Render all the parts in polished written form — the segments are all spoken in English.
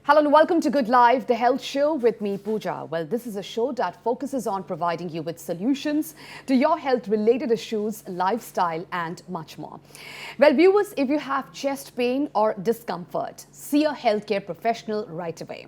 Hello and welcome to Good Life, the health show with me, Pooja. Well, this is a show that focuses on providing you with solutions to your health-related issues, lifestyle, and much more. Well, viewers, if you have chest pain or discomfort, see a healthcare professional right away.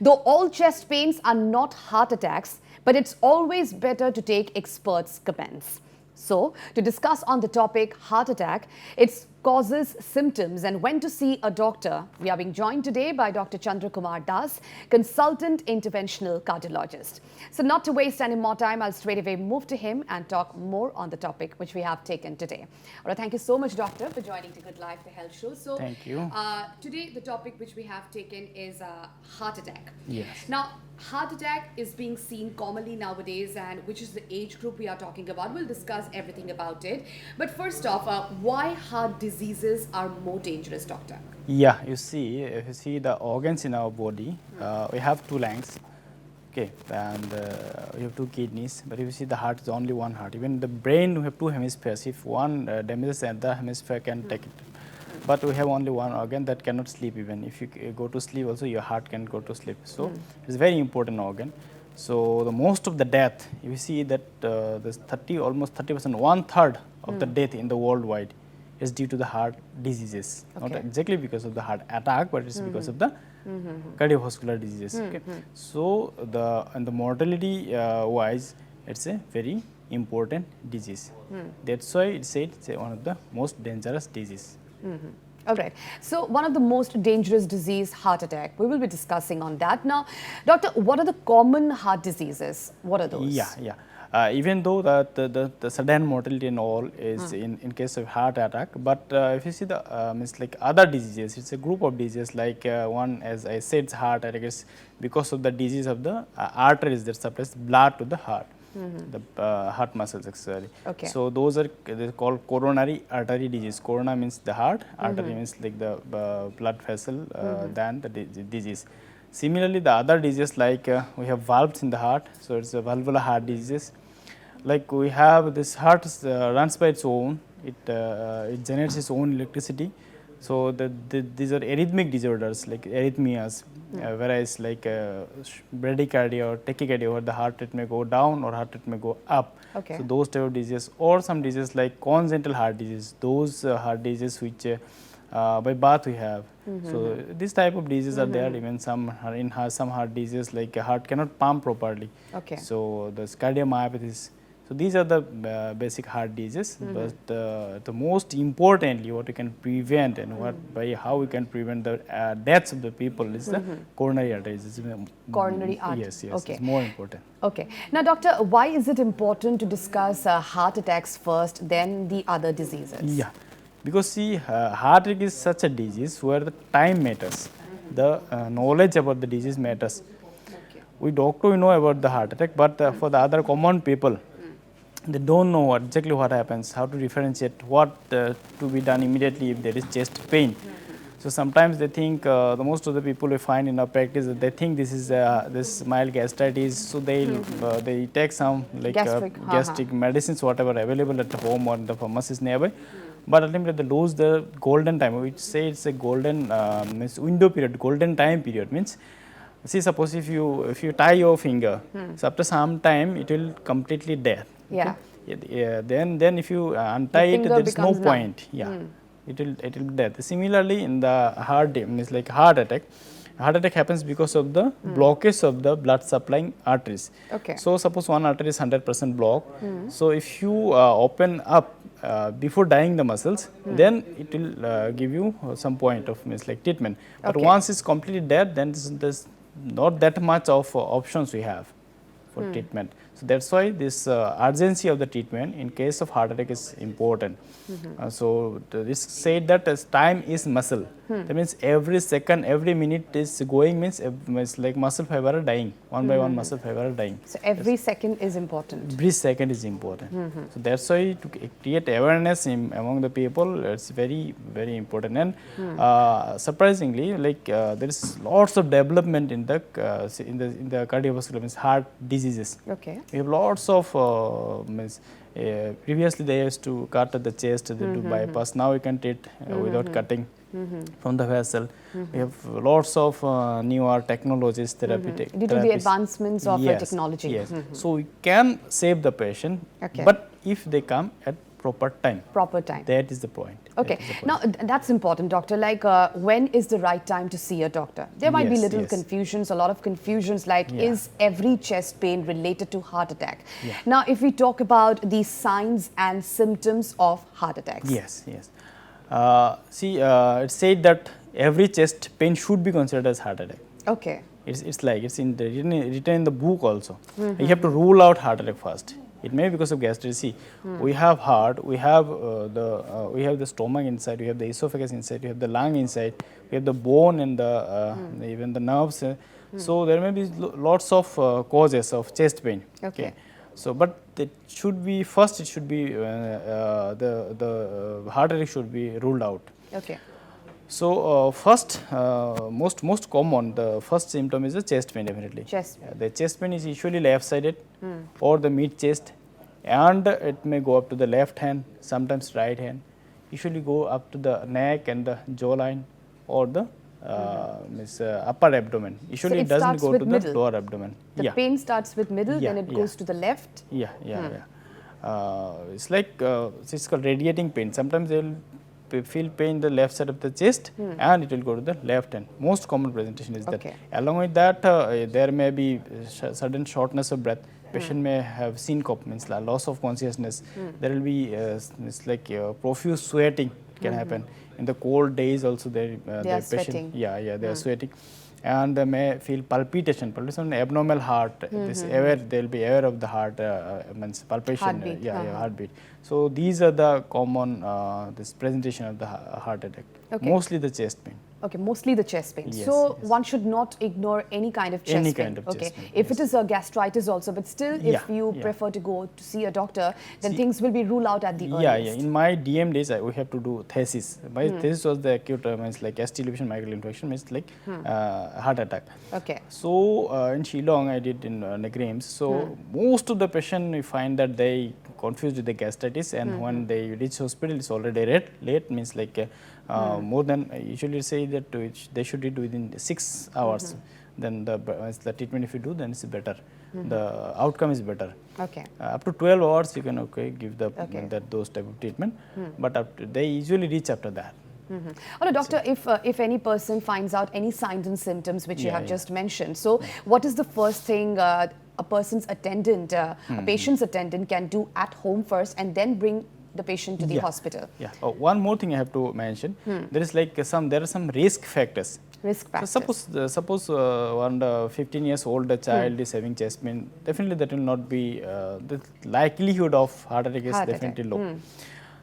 Though all chest pains are not heart attacks, but it's always better to take experts' comments. So, to discuss on the topic heart attack, its causes, symptoms, and when to see a doctor, we are being joined today by Dr. Chandra Kumar Das, consultant interventional cardiologist. So, not to waste any more time, I'll straight away move to him and talk more on the topic which we have taken today. All right, thank you so much, doctor, for joining to Good Life, the health show. So, thank you. Today, the topic which we have taken is heart attack. Yes. Now, heart attack is being seen commonly nowadays, and which is the age group we are talking about. We'll discuss everything about it. But first off, why heart diseases are more dangerous, doctor? Yeah, if you see the organs in our body, we have two lungs, okay, and we have two kidneys. But if you see the heart is only one heart. Even the brain, we have two hemispheres. If one damages, the other hemisphere can take it. But we have only one organ that cannot sleep even. If you go to sleep also, your heart can go to sleep. So, it's a very important organ. So, the most of the death, if you see that there's almost 30%, one-third of the death in the worldwide is due to the heart diseases. Okay. Not exactly because of the heart attack, but it's because of the cardiovascular diseases. Okay. So, the mortality wise, it's a very important disease. That's why it's said it's one of the most dangerous diseases. All right. So, one of the most dangerous disease, heart attack. We will be discussing on that. Now, doctor, what are the common heart diseases? What are those? Even though the sudden mortality and all is in case of heart attack, but if you see the means like other diseases, it's a group of diseases like one, as I said, it's heart attack is because of the disease of the arteries that supplies blood to the heart. The heart muscles actually. Okay. So those are called coronary artery disease. Corona means the heart, artery means like the blood vessel than the disease. Similarly, the other diseases like we have valves in the heart, so it's a valvular heart disease. Like we have this heart runs by its own, it generates its own electricity. So these are arrhythmic disorders like arrhythmias, whereas like bradycardia or tachycardia, where the heart rate may go down or heart rate may go up. Okay. So those type of diseases, or some diseases like congenital heart disease, those heart diseases which by birth we have. So this type of diseases are there. Even some heart diseases like heart cannot pump properly. Okay. So the cardiomyopathies. So these are the basic heart diseases, but the most importantly what we can prevent and how we can prevent the deaths of the people is the coronary arteries. Coronary arteries. Yes, Okay. it's more important. Okay. Now, doctor, why is it important to discuss heart attacks first, then the other diseases? Yeah, because see, heart attack is such a disease where the time matters, the knowledge about the disease matters. We doctor we know about the heart attack, but for the other common people, they don't know exactly what happens, how to differentiate what to be done immediately if there is chest pain. So sometimes they think, the most of the people we find in our practice, they think this is this mild gastritis, so they take some like gastric medicines, whatever available at home or the pharmacies nearby. But ultimately they lose the golden time, which say it's a golden means window period, golden time period means. See, suppose if you tie your finger, so after some time it will completely dead. Yeah. Okay? Then if you untie it, there is no point. Yeah, it will be death. Similarly, in the heart, means like heart attack. Heart attack happens because of the blockage of the blood supplying arteries. Okay. So suppose one artery is 100% blocked. So if you open up before dyeing the muscles, then it will give you some point of means like treatment. But once it's completely dead, then there's not that much of options we have for treatment. So that's why this urgency of the treatment in case of heart attack is important. So this said that as time is muscle. That means every second, every minute is going means like muscle fiber are dying, one by one muscle fiber are dying. So every second is important. Every second is important. So that's why to create awareness among the people, it's very, very important. And surprisingly, like there is lots of development in the cardiovascular means heart diseases. Okay. We have lots of previously they used to cut at the chest, they do bypass. Now we can treat without cutting. from the vessel. We have lots of newer technologies, therapeutic. Due to the advancements of yes, technology. Yes. So we can save the patient, Okay. but if they come at proper time. Proper time. That is the point. Okay. Now, that's important, doctor. Like, when is the right time to see a doctor? There might be Yes, little yes. confusions, a lot of confusions, like, Yeah. is every chest pain related to heart attack? Yeah. Now, if we talk about the signs and symptoms of heart attacks. Yes, yes. See, it's said that every chest pain should be considered as heart attack. Okay. It's like it's in the, written in the book also. You have to rule out heart attack first. It may be because of gastritis. See, we have heart, we have the stomach inside, we have the esophagus inside, we have the lung inside, we have the bone and the even the nerves. So there may be lots of causes of chest pain. Okay. So, but it should be first. It should be the heart attack should be ruled out. Okay. So, first, most common, the first symptom is the chest pain, definitely. Chest pain. The chest pain is usually left-sided or the mid chest, and it may go up to the left hand, sometimes right hand. Usually go up to the neck and the jawline or the upper abdomen. Usually So it doesn't starts go with to middle. the lower abdomen. The pain starts with middle, Yeah, then it yeah. goes to the left. Yeah. It's like it's called radiating pain. Sometimes they will feel pain in the left side of the chest, and it will go to the left hand. Most common presentation is Okay. that. Along with that, there may be sudden shortness of breath. Patient may have syncope, means loss of consciousness. There will be it's like profuse sweating can happen. In the cold days also, the patient, sweating. they are sweating. And they may feel palpitation, abnormal heart. This aware, they will be aware of the heart, means palpitation, Heartbeat, heartbeat. So these are the common this presentation of the heart attack. Okay. Mostly the chest pain. Okay, mostly the chest pain. Yes, So yes. one should not ignore any kind of chest Any pain. kind of Okay, chest pain, if yes. it is a gastritis also, but still, if Yeah, you yeah. prefer to go to see a doctor, then things will be ruled out at the Yeah. earliest. In my DM days, we have to do thesis. My thesis was the acute means like ST elevation microbial infection, means like heart attack. Okay. So in Shillong, I did in Negrims. So most of the patient, we find that they confused with the gastritis, and when they reach hospital, it's already late. Means like more than I usually say that they should do it within 6 hours. Then the treatment, if you do, then it's better. The outcome is better. Okay. Up to 12 hours, you can give the those type of treatment, but they usually reach after that. Or doctor, if any person finds out any signs and symptoms which you Yeah, have yeah. just mentioned, so what is the first thing a person's attendant, a patient's attendant can do at home first and then bring the patient to the hospital? Yeah. One more thing I have to mention. There is like there are some risk factors. Risk factors. So suppose around 15 years old a child is having chest pain, definitely that will not be the likelihood of heart attack is Heart attack. definitely low.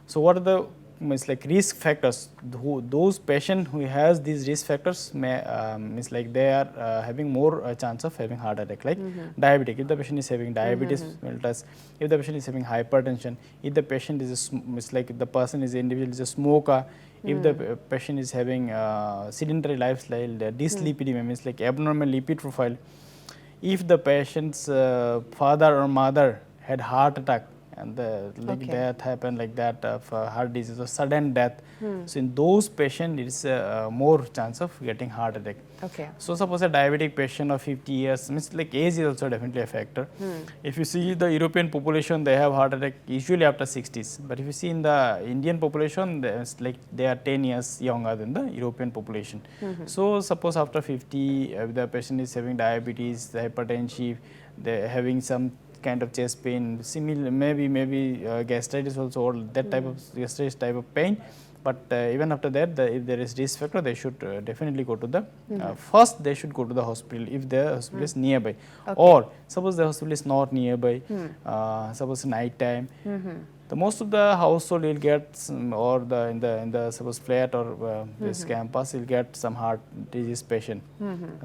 So what are the means like risk factors? Those patient who has these risk factors may means like they are having more chance of having heart attack, like diabetic. If the patient is having diabetes mellitus, if the patient is having hypertension, if the patient is it's like the person is individual is a smoker, if the patient is having sedentary lifestyle, dyslipidemia, means like abnormal lipid profile, if the patient's father or mother had heart attack and the death happened like that of heart disease or sudden death, so in those patients it is more chance of getting heart attack. Okay. So suppose a diabetic patient of 50 years, means like age is also definitely a factor. If you see the European population, they have heart attack usually after 60s. But if you see in the Indian population, it's like they are 10 years younger than the European population. So suppose after 50, if the patient is having diabetes, hypertension, they are having some kind of chest pain, similar maybe gastritis also, or that type of gastritis type of pain. But even after that, if there is risk factor, they should definitely go to the first. They should go to the hospital if the hospital is nearby, or suppose the hospital is not nearby. Suppose night time. The most of the household will get or in the suppose flat or this campus will get some heart disease patient.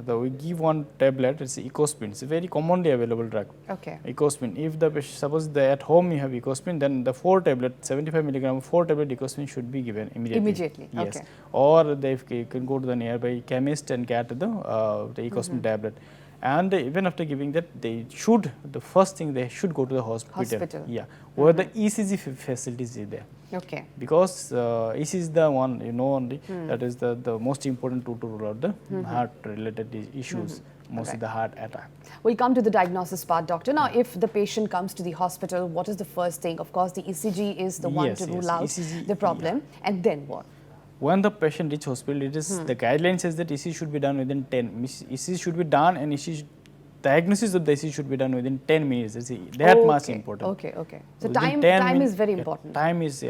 We give one tablet. It's Ecospin. It's a very commonly available drug. Okay. Ecospin. If the suppose at home you have Ecospin, then the 4 tablet 75 milligram 4 tablet Ecospin should be given immediately. Immediately. Yes. Okay. Or they can go to the nearby chemist and get the Ecospin tablet. And even after giving that, they should, the first thing they should go to the hospital. Yeah, where the ECG facilities is there. Okay. Because ECG is the one, only that is the most important tool to rule out the heart related issues, mostly the heart attack. We'll come to the diagnosis part, doctor. Now, if the patient comes to the hospital, what is the first thing? Of course, the ECG is the one to rule out ECG, the problem. And then what? When the patient reaches hospital, it is the guideline says that ECG should be done within 10. ECG should be done, and diagnosis of the ECG should be done within 10 minutes. It's that much important. Okay, okay. So time is very important. Time is,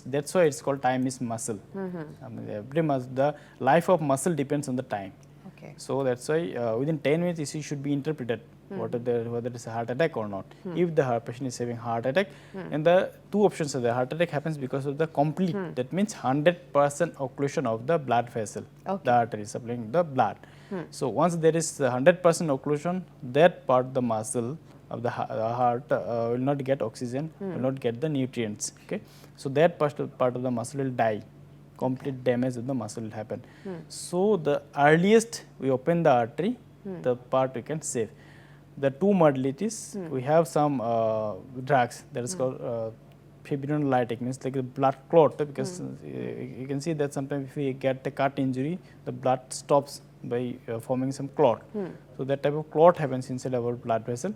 that's why it's called time is muscle. I mean, the life of muscle depends on the time. Okay. So that's why within 10 minutes ECG should be interpreted whether it's a heart attack or not. If the patient is having heart attack, and the two options are there. Heart attack happens because of the complete, that means 100% occlusion of the blood vessel, the artery supplying the blood. So once there is 100% occlusion, that part of the muscle of the heart will not get oxygen, will not get the nutrients. Okay, so that part of the muscle will die. Complete damage of the muscle will happen. So the earliest we open the artery, the part we can save. The two modalities, we have some drugs that is called fibrinolytic, means like a blood clot, because you can see that sometimes if we get the cut injury, the blood stops by forming some clot. So that type of clot happens inside our blood vessel.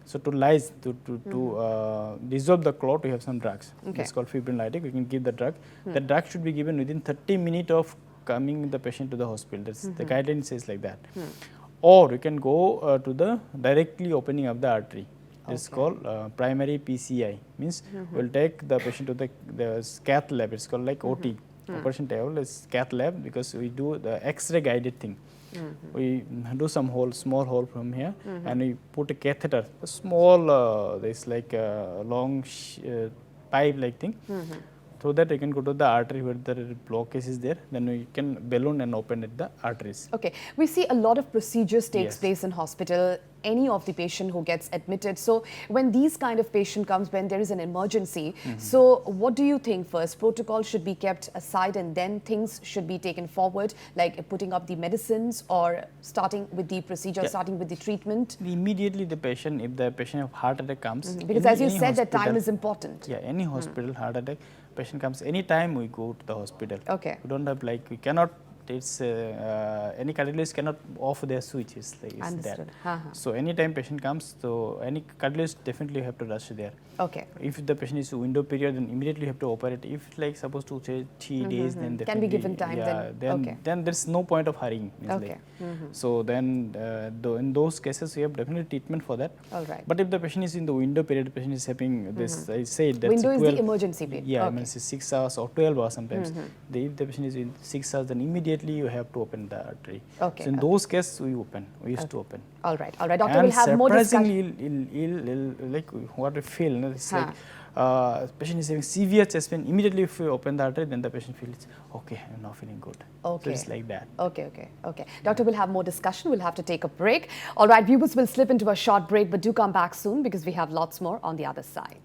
So to lyse, to dissolve the clot, we have some drugs. It's called fibrinolytic. We can give the drug. The drug should be given within 30 minutes of coming the patient to the hospital. That's the guideline says like that. Or we can go to the directly opening of the artery. It's called primary PCI. Means we'll take the patient to the cath lab. It's called like OT. Operation table is cath lab, because we do the X-ray guided thing. We do some small hole from here, and we put a catheter, a small, this like a long pipe like thing. So that we can go to the artery where the blockage is there, then we can balloon and open at the arteries. Okay, we see a lot of procedures takes place in hospital, any of the patient who gets admitted. So when these kind of patient comes, when there is an emergency, so what do you think first? Protocol should be kept aside and then things should be taken forward, like putting up the medicines or starting with the procedure, starting with the treatment? Immediately the patient, if the patient of heart attack comes, because as you said, that time is important. Yeah, any hospital heart attack patient comes, anytime we go to the hospital. Okay. We don't have like, we cannot, it's any cardiologist cannot off their switch. It's like Understood. that. So anytime patient comes, so any cardiologist definitely have to rush there. Okay. If the patient is window period, then immediately have to operate. If like supposed to say 3 days, then definitely can be given time. Then there's no point of hurrying. Okay. So then in those cases we have definitely treatment for that. All right. But if the patient is in the window period, the patient is having this, I said that's window is the emergency period. Yeah, I mean 6 hours or 12 hours sometimes. If the patient is in 6 hours, then immediately you have to open the artery. Okay. So in those cases we used to open. All right, doctor, we'll have more discussion. Surprisingly, like what we feel, it's like patient is having severe chest pain. Immediately if we open the artery, then the patient feels, okay, I'm now feeling good. Okay. So it's like that. Okay. Doctor, we'll have more discussion. We'll have to take a break. All right, viewers, will slip into a short break, but do come back soon because we have lots more on the other side.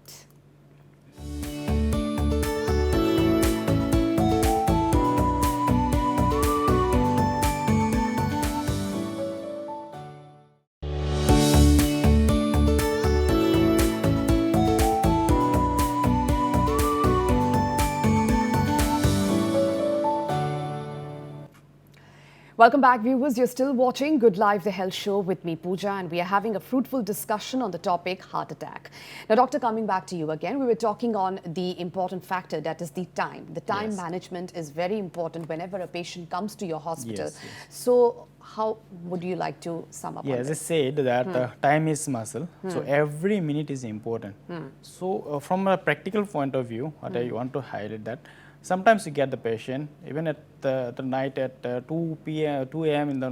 Welcome back, viewers. You're still watching Good Life, the health show with me, Pooja, and we are having a fruitful discussion on the topic heart attack. Now, doctor, coming back to you again, we were talking on the important factor, that is the time. The time management is very important whenever a patient comes to your hospital. So how would you like to sum up on as I this? said that time is muscle, so every minute is important. So from a practical point of view, what I want to highlight that sometimes you get the patient even at the night at 2 a.m. in the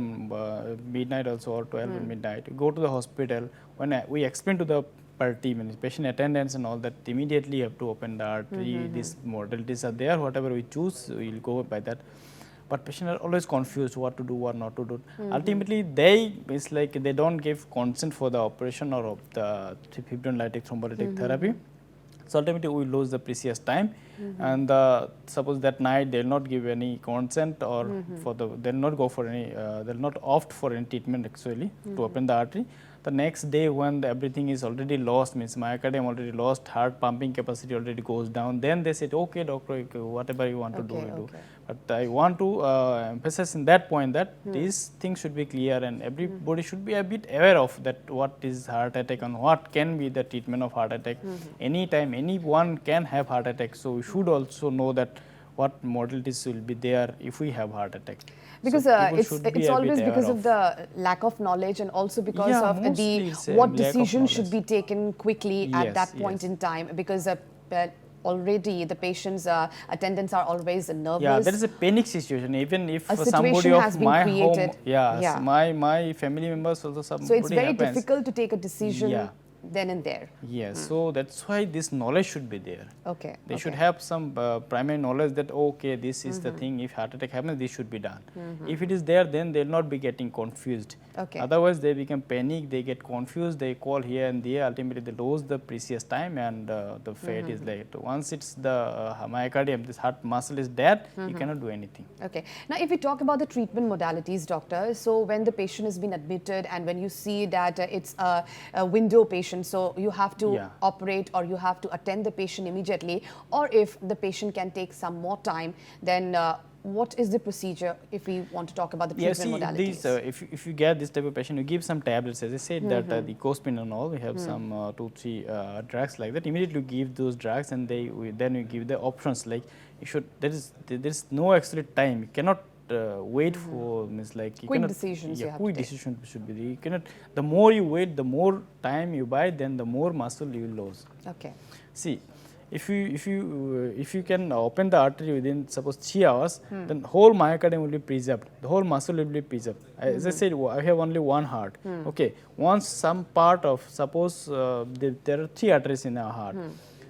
midnight also, or 12 midnight. You go to the hospital, when we explain to the per team, patient attendance and all that, immediately you have to open the artery. These modalities are there, whatever we choose, we will go by that. But patients are always confused what to do, what not to do. Ultimately, it's like they don't give consent for the operation or of the fibrinolytic thrombolytic therapy. So ultimately we lose the precious time, and suppose that night they will not give any consent, or for the they will not go for any they will not opt for any treatment actually to open the artery. The next day when everything is already lost, means myocardium already lost, heart pumping capacity already goes down, then they said, okay doctor, whatever you want to do, you do. But I want to emphasize in that point that these things should be clear, and everybody should be a bit aware of that what is heart attack and what can be the treatment of heart attack. Anytime anyone can have heart attack, so we should also know that what modalities will be there if we have heart attack. Because So it's always because of the lack of knowledge, and also because of the what decision should be taken quickly at that point in time, because already the patient's attendants are always nervous. Yeah, there is a panic situation. Even if a somebody of my created. home, my family members also somebody So it's very happens. difficult to take a decision then and there. Yes, so that's why this knowledge should be there. Okay. They should have some primary knowledge that okay, this is the thing. If heart attack happens, this should be done. If it is there, then they will not be getting confused. Okay. Otherwise, they become panic. They get confused. They call here and there. Ultimately, they lose the precious time, and the fate is late. Once it's the myocardium, this heart muscle is dead, you cannot do anything. Okay. Now, if we talk about the treatment modalities, doctor, so when the patient has been admitted and when you see that it's a window patient, so you have to operate or you have to attend the patient immediately, or if the patient can take some more time, then what is the procedure if we want to talk about the treatment modalities? These, if you get this type of patient, you give some tablets. As I said, that the 𝗟𝗓𝗙𝗘 and all, we have some 2-3 drugs like that. Immediately you give those drugs, and then we give the options like you should. There is no actually time. You cannot wait for, means like you quick cannot, decisions. Quick decision should be there. You cannot. The more you wait, the more time you buy, then the more muscle you will lose. Okay. See, if you can open the artery within suppose 3 hours, then whole myocardium will be preserved. The whole muscle will be preserved. As I said, I have only one heart. Okay. Once some part of, suppose there are 3 arteries in our heart.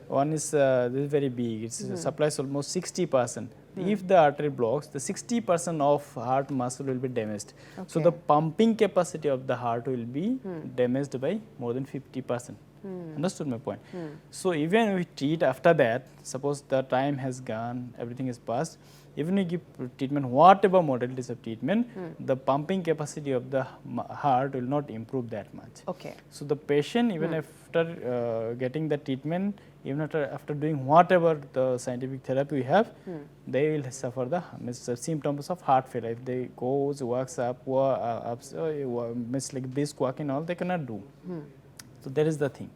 One is this is very big. It supplies almost 60%. If the artery blocks, the 60% of heart muscle will be damaged. Okay. So the pumping capacity of the heart will be damaged by more than 50%. Understood my point? So even if we treat after that, suppose the time has gone, everything is passed, even if we give treatment, whatever modalities of treatment, the pumping capacity of the heart will not improve that much. Okay. So the patient, even after getting the treatment, even after doing whatever the scientific therapy we have, they will suffer the symptoms of heart failure. If they goes, works up, miss like brisk walk and all, they cannot do. So that is the thing.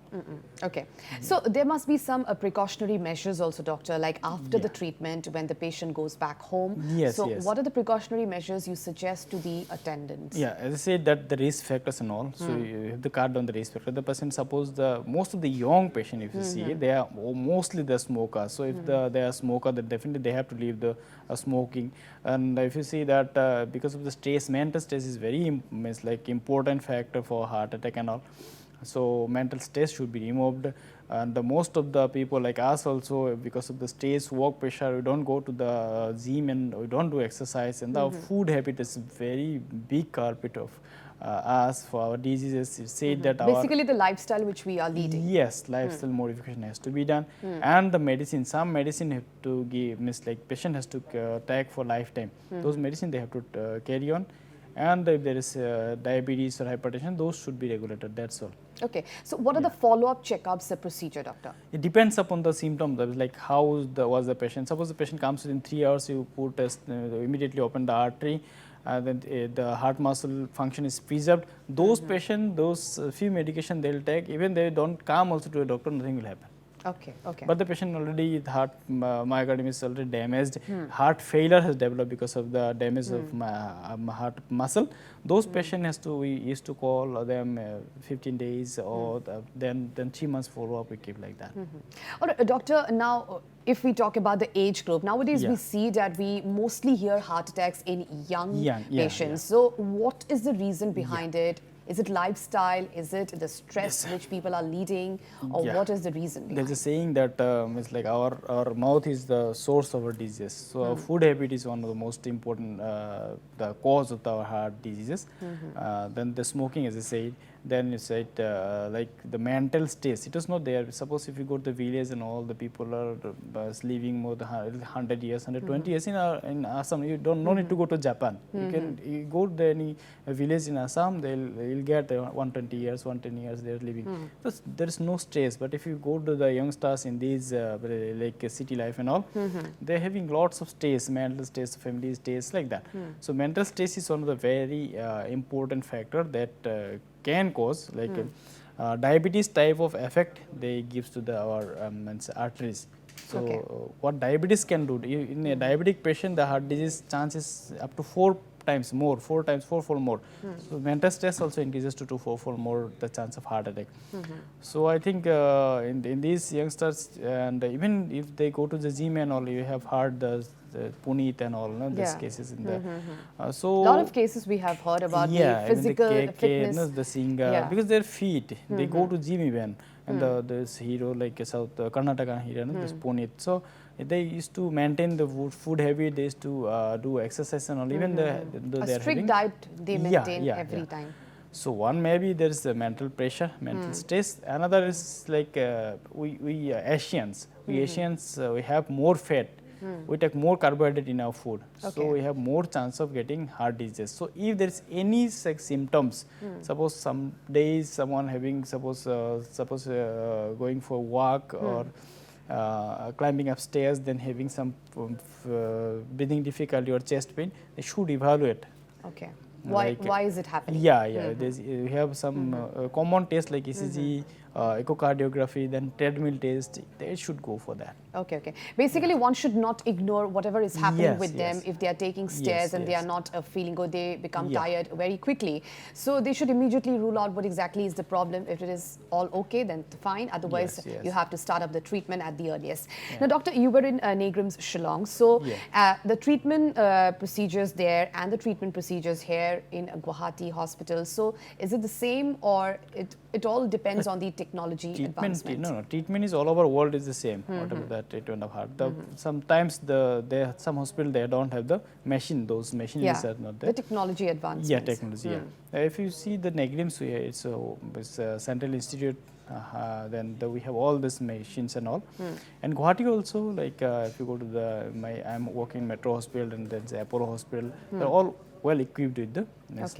Okay. So there must be some precautionary measures also, doctor, like after the treatment when the patient goes back home. Yes, so what are the precautionary measures you suggest to the attendants? Yeah, as I said, that the risk factors and all. So you have the card on the risk factor. The person, suppose most of the young patient, if you see, they are mostly the smokers. So if they are smoker, then definitely they have to leave the smoking. And if you see that because of the stress, mental stress is very important factor for heart attack and all. So mental stress should be removed, and most of the people like us also, because of the stress, work pressure, we don't go to the gym and we don't do exercise, and the food habit is very big culprit of us for our diseases. It said that basically the lifestyle which we are leading. Yes, lifestyle modification has to be done, and the medicine. Some medicine have to give, means like patient has to take for lifetime. Those medicine they have to carry on. And if there is diabetes or hypertension, those should be regulated, that's all. Okay. So what are the follow-up checkups, the procedure, doctor? It depends upon the symptoms, like how was the patient. Suppose the patient comes within 3 hours, you put immediately open the artery, then the heart muscle function is preserved. Those patients, those few medication they will take, even they don't come also to a doctor, nothing will happen. Okay, okay. But the patient already, the heart myocardium is already damaged, heart failure has developed because of the damage of heart muscle. Those patients we used to call them 15 days or then 3 months follow-up, we keep like that. All right, doctor, now if we talk about the age group, nowadays we see that we mostly hear heart attacks in young patients. So what is the reason behind it? Is it lifestyle? Is it the stress which people are leading? Or what is the reason behind it? There's a saying that it's like our mouth is the source of our disease. So our food habit is one of the most important the cause of our heart diseases. Then the smoking, as I said, then you said like the mental stress, it was not there. Suppose if you go to the village and all the people are living more than 100 years, 120 years in Assam, you no need to go to Japan. You go to any village in Assam, you'll get 120 years, 110 years they are living. So there is no stress. But if you go to the youngsters in these like city life and all, they're having lots of stress, mental stress, family stress, like that. So mental stress is one of the very important factor that can cause like diabetes type of effect they gives to our arteries. So what diabetes can do, in a diabetic patient, the heart disease chance is up to 4 times more, 4 times, 4-fold more. So mental stress also increases to 4-fold more the chance of heart attack. So I think in these youngsters, and even if they go to the gym and all, you have heard the Puneet and all, no, these cases in the so a lot of cases we have heard about the physical fitness, no, the singer, because they're fit, they go to gym even, and this hero like South Karnataka hero, no, this Puneet. So they used to maintain the food habit, they used to do exercise and all, even a strict diet they maintain every time. So one, maybe there is the mental pressure, mental stress. Another is like we Asians, we have more fat. We take more carbohydrate in our food, so we have more chance of getting heart disease. So if there is any such symptoms, suppose some days someone having suppose going for a walk or climbing upstairs, then having some breathing difficulty or chest pain, they should evaluate. Okay. Why is it happening? We have some common tests like ECG, echocardiography, then treadmill test. They should go for that. Okay. Basically, one should not ignore whatever is happening with them. If they are taking stairs and they are not feeling good, they become tired very quickly. So they should immediately rule out what exactly is the problem. If it is all okay, then fine. Otherwise, you have to start up the treatment at the earliest. Now, Doctor, you were in Negrim's Shillong. So the treatment procedures there and the treatment procedures here in Guwahati hospital. So is it the same, or it all depends on the technology advancement? No, treatment is all over the world is the same. Whatever the treatment of heart. Sometimes some hospital they don't have the machine. Those machines are not there. The technology advancements. Technology. If you see the Negrim's, it's a central institute. Then we have all these machines and all. And Guwahati also, like if you go to I'm working in Metro Hospital and then the Apollo Hospital, they're all well equipped with the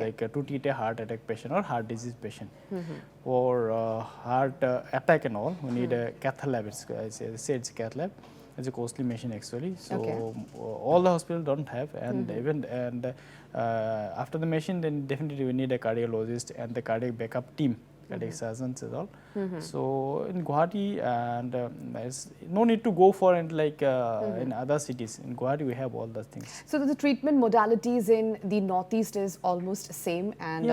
like to treat a heart attack patient or heart disease patient. For heart attack and all, we need a cath lab. It's a cath lab. It's a costly machine actually. So all the hospitals don't have, and after the machine, then definitely we need a cardiologist and the cardiac backup team. Cardiac surgeons and all. So in Guwahati, and there's no need to go for it like in other cities. In Guwahati, we have all those things. So the treatment modalities in the northeast is almost same, and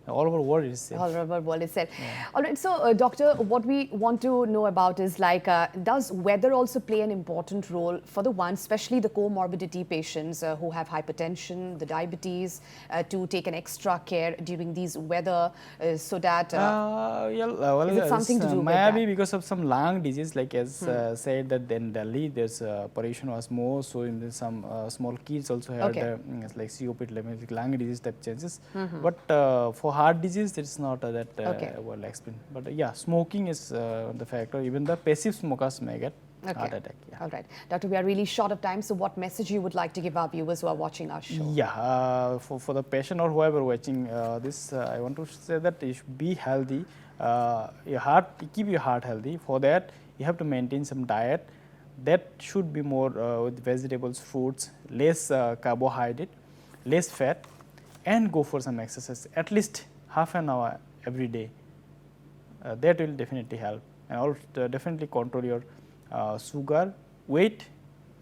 all over the world is same. All over the world is same. All right. So, doctor, what we want to know about is like, does weather also play an important role for the ones, especially the comorbidity patients who have hypertension, the diabetes, to take an extra care during these weather, so that is it something to do with that? Maybe because of some lung disease, like as said that in Delhi there's pollution was more, so in some small kids also have like COPD, lung disease type changes. But for heart disease, it's not that well explained. But smoking is the factor. Even the passive smokers may get heart attack. All right. Doctor, we are really short of time, so what message you would like to give our viewers who are watching our show? For the patient or whoever watching this, I want to say that you should be healthy. Keep your heart healthy. For that, you have to maintain some diet. That should be more with vegetables, fruits, less carbohydrate, less fat, and go for some exercise, at least half an hour every day. That will definitely help, and also definitely control your sugar, weight,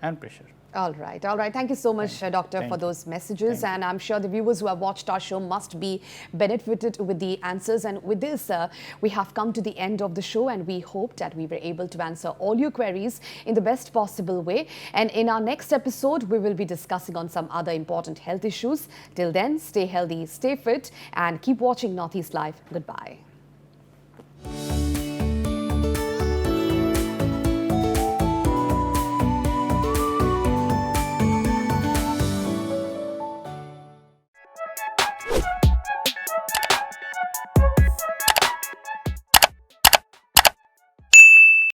and pressure. All right. Thank you so much, Doctor, for those messages. And I'm sure the viewers who have watched our show must be benefited with the answers. And with this, we have come to the end of the show, and we hope that we were able to answer all your queries in the best possible way. And in our next episode, we will be discussing on some other important health issues. Till then, stay healthy, stay fit, and keep watching Northeast Live. Goodbye.